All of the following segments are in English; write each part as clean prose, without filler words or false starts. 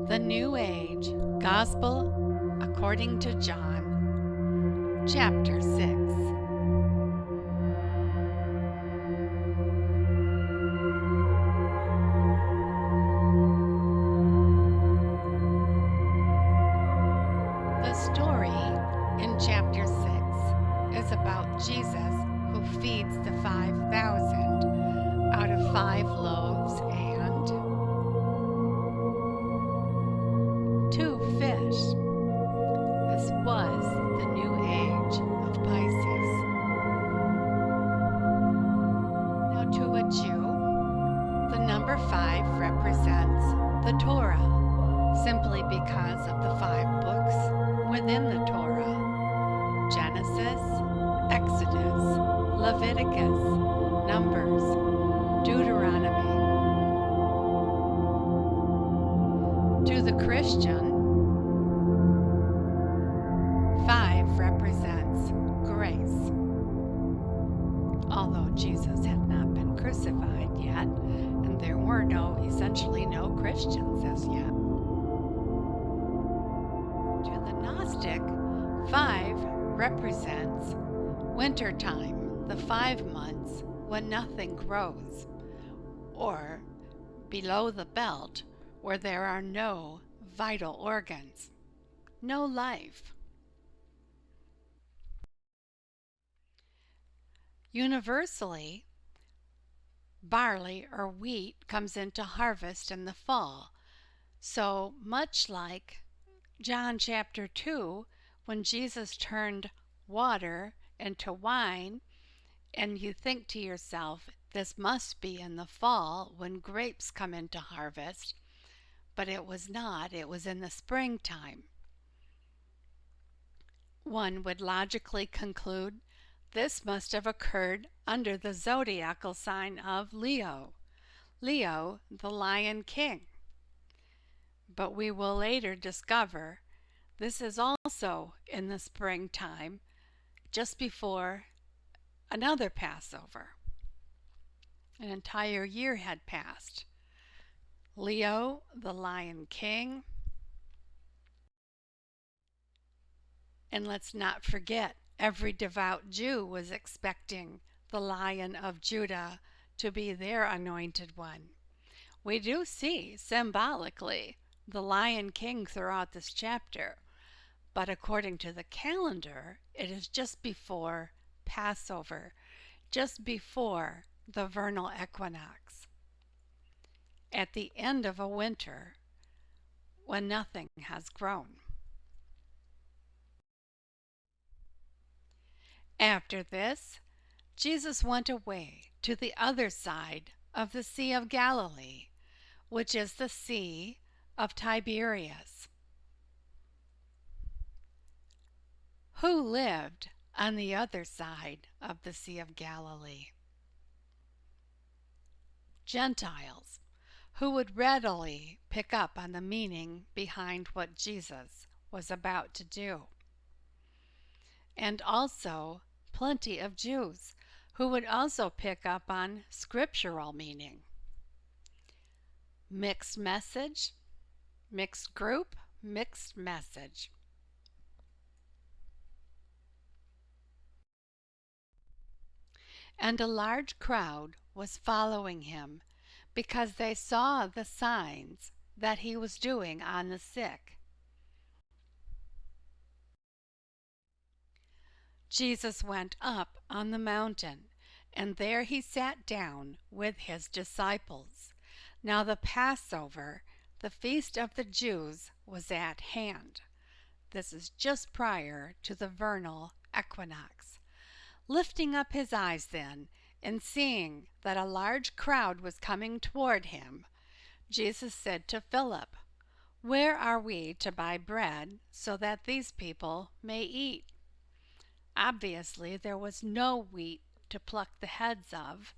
The New Age Gospel according to John, Chapter 6. The story in Chapter 6 is about Jesus who feeds the 5,000 out of 5 loaves and 2 fish. This was the new age of Pisces. Now, to a Jew, the number 5 represents the Torah, simply because of the 5 books within the Torah: Genesis, Exodus, Leviticus, Numbers, Deuteronomy. To the Christian, 5 represents grace. Although Jesus had not been crucified yet, and there were essentially no Christians as yet. To the Gnostic, 5 represents wintertime, the 5 months when nothing grows, or below the belt where there are no vital organs, no life. Universally, barley or wheat comes into harvest in the fall. So much like John chapter 2, when Jesus turned water into wine, and you think to yourself, this must be in the fall when grapes come into harvest, but it was not. It was in the springtime. One would logically conclude this must have occurred under the zodiacal sign of Leo, Leo, the Lion King. But we will later discover this is also in the springtime, just before another Passover. An entire year had passed. Leo, the Lion King. And let's not forget, every devout Jew was expecting the Lion of Judah to be their anointed one. We do see, symbolically, the Lion King throughout this chapter, but according to the calendar, it is just before Passover, just before the vernal equinox, at the end of a winter when nothing has grown. After this, Jesus went away to the other side of the Sea of Galilee, which is the Sea of Tiberias. Who lived on the other side of the Sea of Galilee? Gentiles, who would readily pick up on the meaning behind what Jesus was about to do. And also plenty of Jews who would also pick up on scriptural meaning. Mixed message, mixed group, mixed message. And a large crowd was following him because they saw the signs that he was doing on the sick. Jesus went up on the mountain, and there he sat down with his disciples. Now the Passover, the feast of the Jews, was at hand. This is just prior to the vernal equinox. Lifting up his eyes then, and seeing that a large crowd was coming toward him, Jesus said to Philip, "Where are we to buy bread so that these people may eat?" Obviously, there was no wheat to pluck the heads of,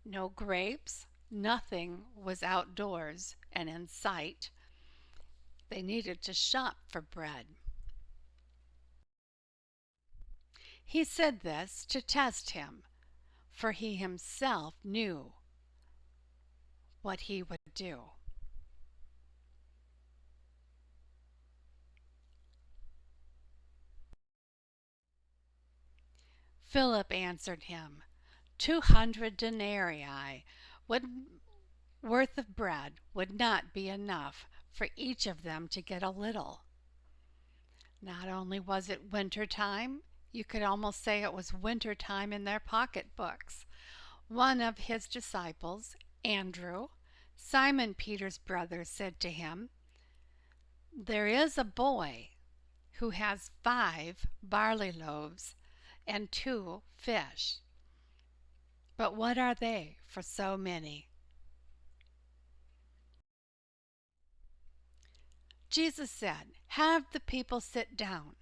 no grapes, nothing was outdoors and in sight. They needed to shop for bread. He said this to test him, for he himself knew what he would do. Philip answered him, 200 denarii would, worth of bread would not be enough for each of them to get a little. Not only was it winter time, you could almost say it was winter time in their pocketbooks. One of his disciples, Andrew, Simon Peter's brother, said to him, "There is a boy who has 5 barley loaves and 2 fish. But what are they for so many?" Jesus said, "Have the people sit down."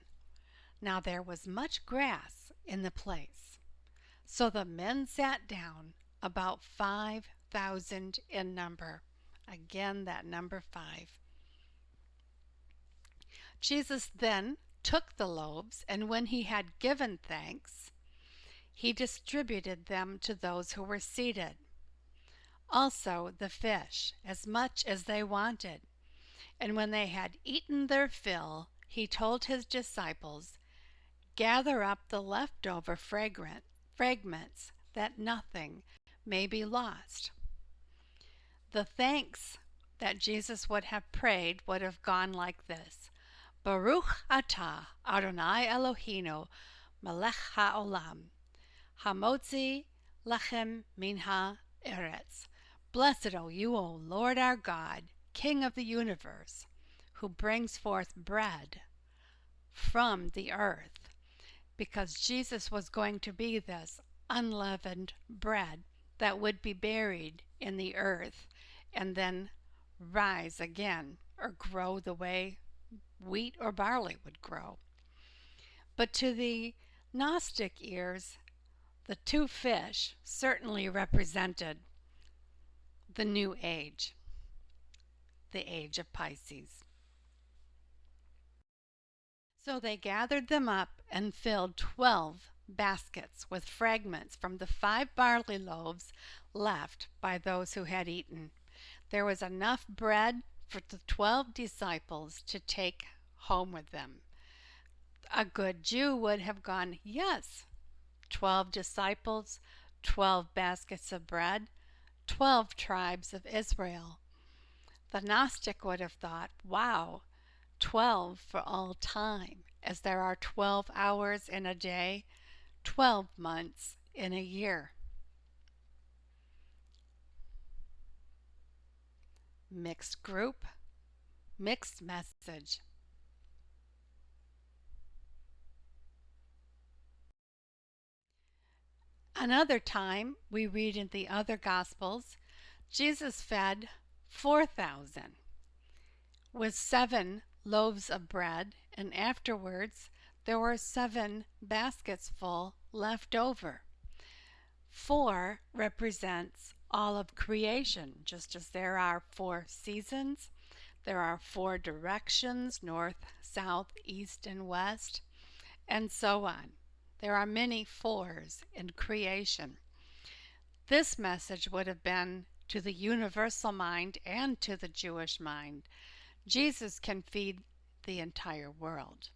Now there was much grass in the place. So the men sat down, about 5,000 in number. Again, that number 5. Jesus then took the loaves, and when he had given thanks, he distributed them to those who were seated. Also the fish, as much as they wanted. And when they had eaten their fill, he told his disciples, "Gather up the leftover fragments, that nothing may be lost." The thanks that Jesus would have prayed would have gone like this: Baruch atah Adonai Eloheinu melech haolam, hamotzi lechem min haaretz. Blessed are you, O Lord our God, King of the universe, who brings forth bread from the earth. Because Jesus was going to be this unleavened bread that would be buried in the earth and then rise again or grow the way wheat or barley would grow. But to the Gnostic ears, the 2 fish certainly represented the new age, the age of Pisces. So they gathered them up and filled 12 baskets with fragments from the 5 barley loaves left by those who had eaten. There was enough bread for the 12 disciples to take home with them. A good Jew would have gone, yes, 12 disciples, 12 baskets of bread, 12 tribes of Israel. The Gnostic would have thought, wow, 12 for all time, as there are 12 hours in a day, 12 months in a year. Mixed group, mixed message. Another time, we read in the other Gospels, Jesus fed 4,000 with 7 loaves of bread, and afterwards there were 7 baskets full left over. 4 represents all of creation, just as there are 4 seasons, there are 4 directions, north, south, east, and west, and so on. There are many 4s in creation. This message would have been to the universal mind and to the Jewish mind. Jesus can feed the entire world.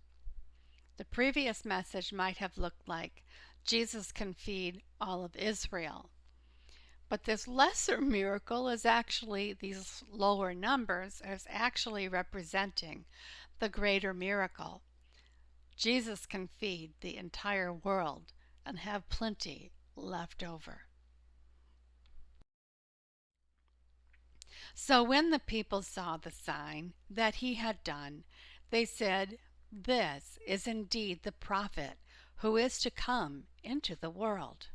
The previous message might have looked like Jesus can feed all of Israel. But this lesser miracle is actually, these lower numbers, is actually representing the greater miracle. Jesus can feed the entire world and have plenty left over. So when the people saw the sign that he had done, they said, "This is indeed the prophet who is to come into the world."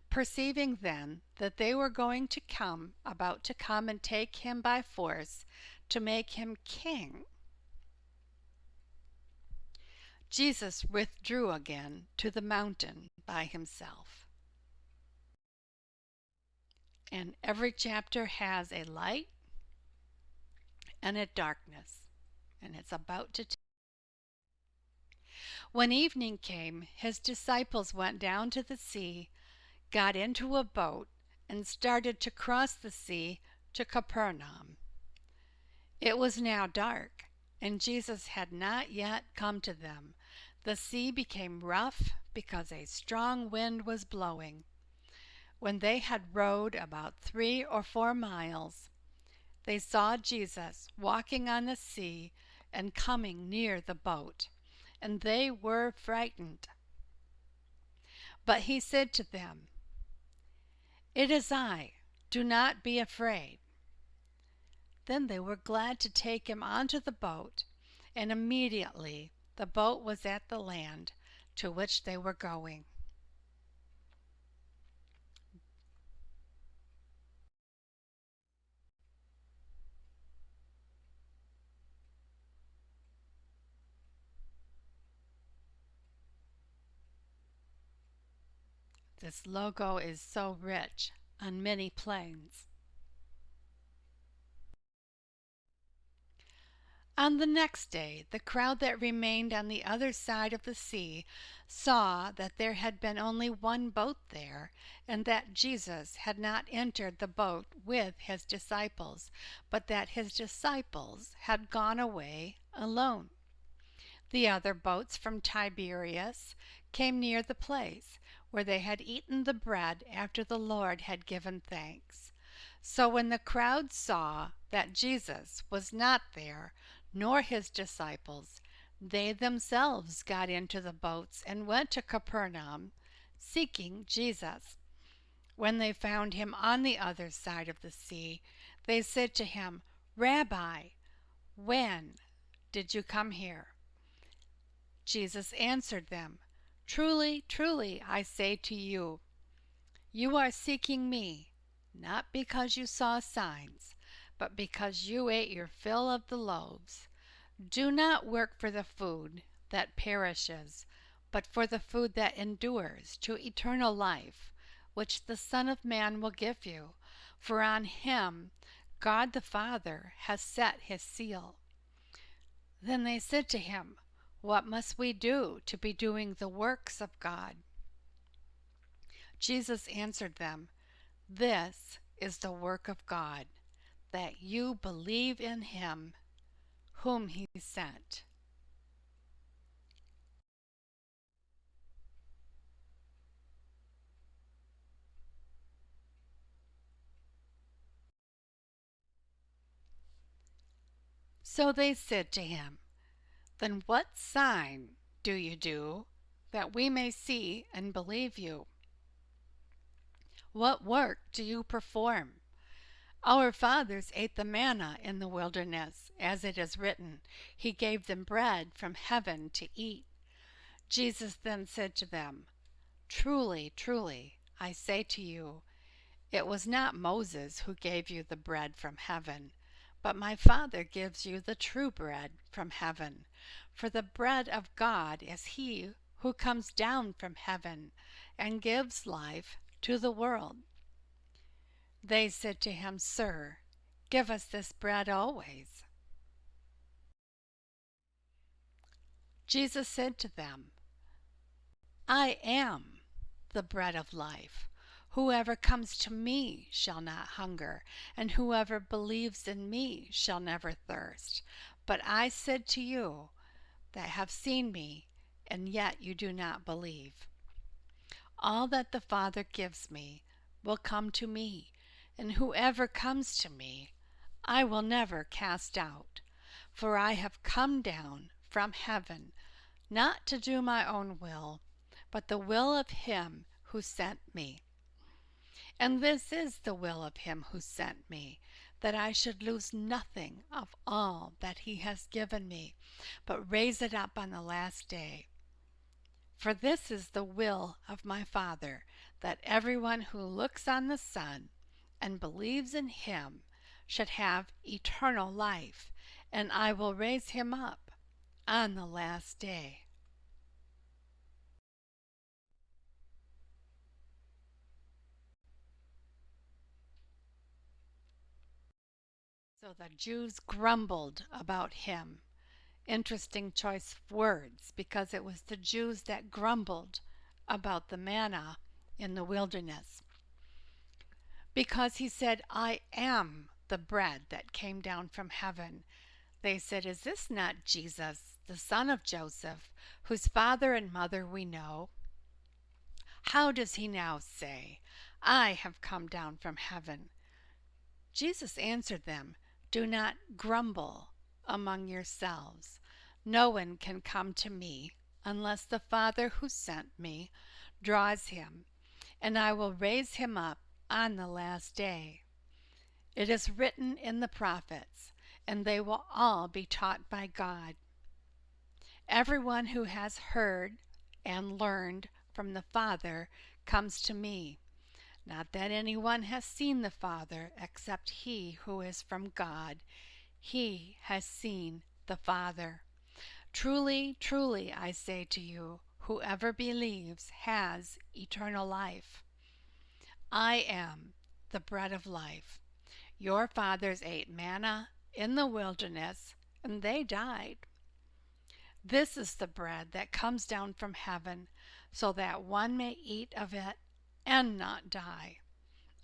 Perceiving then that they were about to come and take him by force to make him king, Jesus withdrew again to the mountain by himself. And every chapter has a light and a darkness, and it's about to. When evening came, his disciples went down to the sea, got into a boat, and started to cross the sea to Capernaum. It was now dark, and Jesus had not yet come to them. The sea became rough because a strong wind was blowing. When they had rowed about 3 or 4 miles, they saw Jesus walking on the sea and coming near the boat, and they were frightened. But he said to them, "It is I, do not be afraid." Then they were glad to take him onto the boat, and immediately the boat was at the land to which they were going. This logo is so rich on many planes. On the next day, the crowd that remained on the other side of the sea saw that there had been only one boat there, and that Jesus had not entered the boat with his disciples, but that his disciples had gone away alone. The other boats from Tiberias came near the place where they had eaten the bread after the Lord had given thanks. So when the crowd saw that Jesus was not there, nor his disciples, they themselves got into the boats and went to Capernaum, seeking Jesus. When they found him on the other side of the sea, they said to him, "Rabbi, when did you come here?" Jesus answered them, "Truly, truly, I say to you, you are seeking me, not because you saw signs, but because you ate your fill of the loaves. Do not work for the food that perishes, but for the food that endures to eternal life, which the Son of Man will give you, for on him God the Father has set his seal." Then they said to him, "What must we do to be doing the works of God?" Jesus answered them, "This is the work of God, that you believe in him whom he sent." So they said to him, "Then what sign do you do, that we may see and believe you? What work do you perform? Our fathers ate the manna in the wilderness, as it is written, He gave them bread from heaven to eat." Jesus then said to them, "Truly, truly, I say to you, it was not Moses who gave you the bread from heaven, but my Father gives you the true bread from heaven. For the bread of God is he who comes down from heaven and gives life to the world." They said to him, "Sir, give us this bread always." Jesus said to them, "I am the bread of life. Whoever comes to me shall not hunger, and whoever believes in me shall never thirst. But I said to you that have seen me, and yet you do not believe. All that the Father gives me will come to me, and whoever comes to me I will never cast out. For I have come down from heaven not to do my own will, but the will of him who sent me. And this is the will of him who sent me, that I should lose nothing of all that he has given me, but raise it up on the last day. For this is the will of my Father, that everyone who looks on the Son and believes in him should have eternal life, and I will raise him up on the last day. So the Jews grumbled about him. Interesting choice of words, because it was the Jews that grumbled about the manna in the wilderness. Because he said, "I am the bread that came down from heaven." They said, "Is this not Jesus, the son of Joseph, whose father and mother we know, how does he now say, 'I have come down from heaven'?" Jesus answered them, "Do not grumble among yourselves. No one can come to me unless the Father who sent me draws him, and I will raise him up on the last day. It is written in the prophets, and they will all be taught by God. Everyone who has heard and learned from the Father comes to me. Not that anyone has seen the Father except he who is from God. He has seen the Father. Truly, truly, I say to you, whoever believes has eternal life. I am the bread of life. Your fathers ate manna in the wilderness, and they died. This is the bread that comes down from heaven, so that one may eat of it and not die.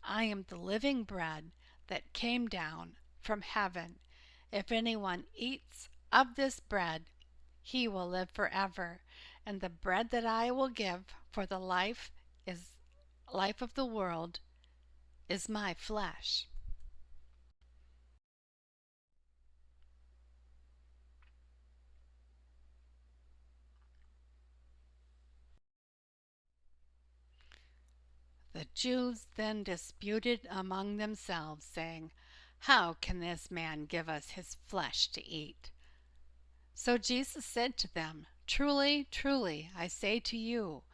I am the living bread that came down from heaven. If anyone eats of this bread, he will live forever. And the bread that I will give for the life of the world is my flesh." The Jews then disputed among themselves, saying, "How can this man give us his flesh to eat?" So Jesus said to them, "Truly, truly, I say to you,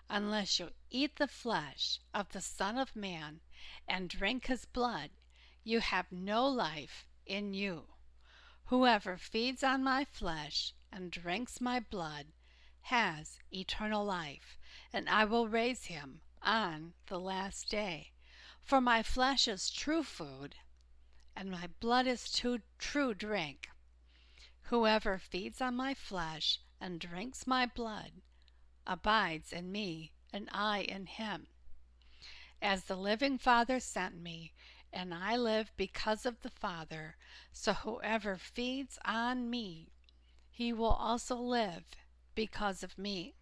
unless you eat the flesh of the Son of Man and drink his blood, you have no life in you. Whoever feeds on my flesh and drinks my blood has eternal life, and I will raise him on the last day. For my flesh is true food, and my blood is true drink. Whoever feeds on my flesh and drinks my blood abides in me, and I in him. As the living Father sent me, and I live because of the Father, so whoever feeds on me, he will also live because of me.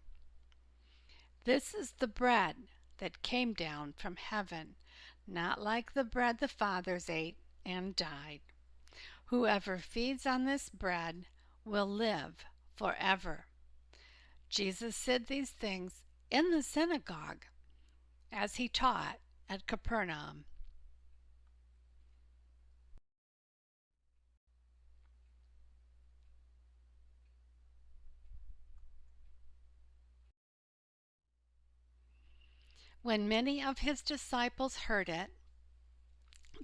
This is the bread that came down from heaven, not like the bread the fathers ate and died. Whoever feeds on this bread will live forever." Jesus said these things in the synagogue as he taught at Capernaum. When many of his disciples heard it,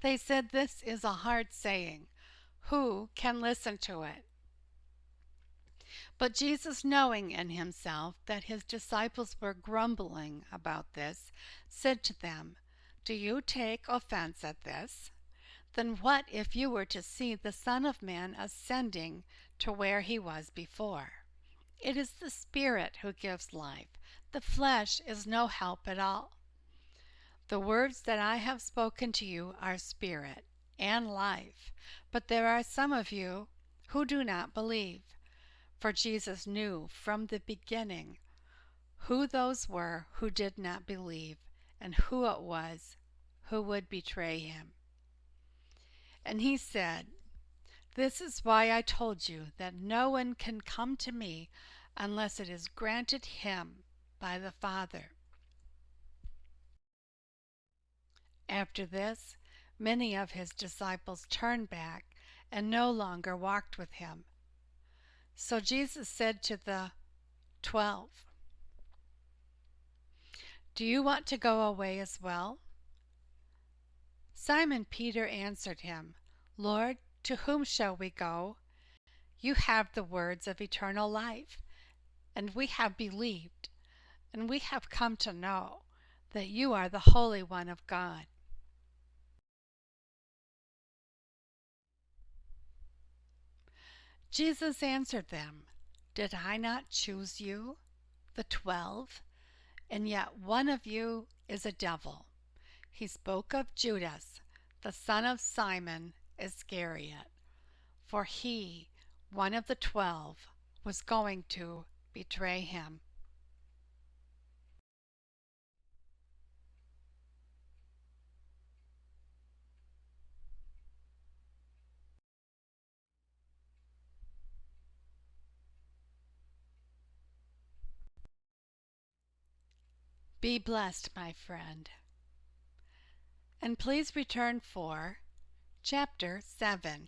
they said, "This is a hard saying. Who can listen to it?" But Jesus, knowing in himself that his disciples were grumbling about this, said to them, "Do you take offense at this? Then what if you were to see the Son of Man ascending to where he was before? It is the Spirit who gives life. The flesh is no help at all. The words that I have spoken to you are spirit and life, but there are some of you who do not believe." For Jesus knew from the beginning who those were who did not believe, and who it was who would betray him. And he said, "This is why I told you that no one can come to me unless it is granted him by the Father." After this, many of his disciples turned back and no longer walked with him. So Jesus said to the 12, "Do you want to go away as well?" Simon Peter answered him, "Lord, to whom shall we go? You have the words of eternal life, and we have believed, and we have come to know that you are the Holy One of God." Jesus answered them, "Did I not choose you, the 12? And yet one of you is a devil." He spoke of Judas, the son of Simon Iscariot, for he, one of the 12, was going to betray him. Be blessed, my friend. And please return for Chapter 7.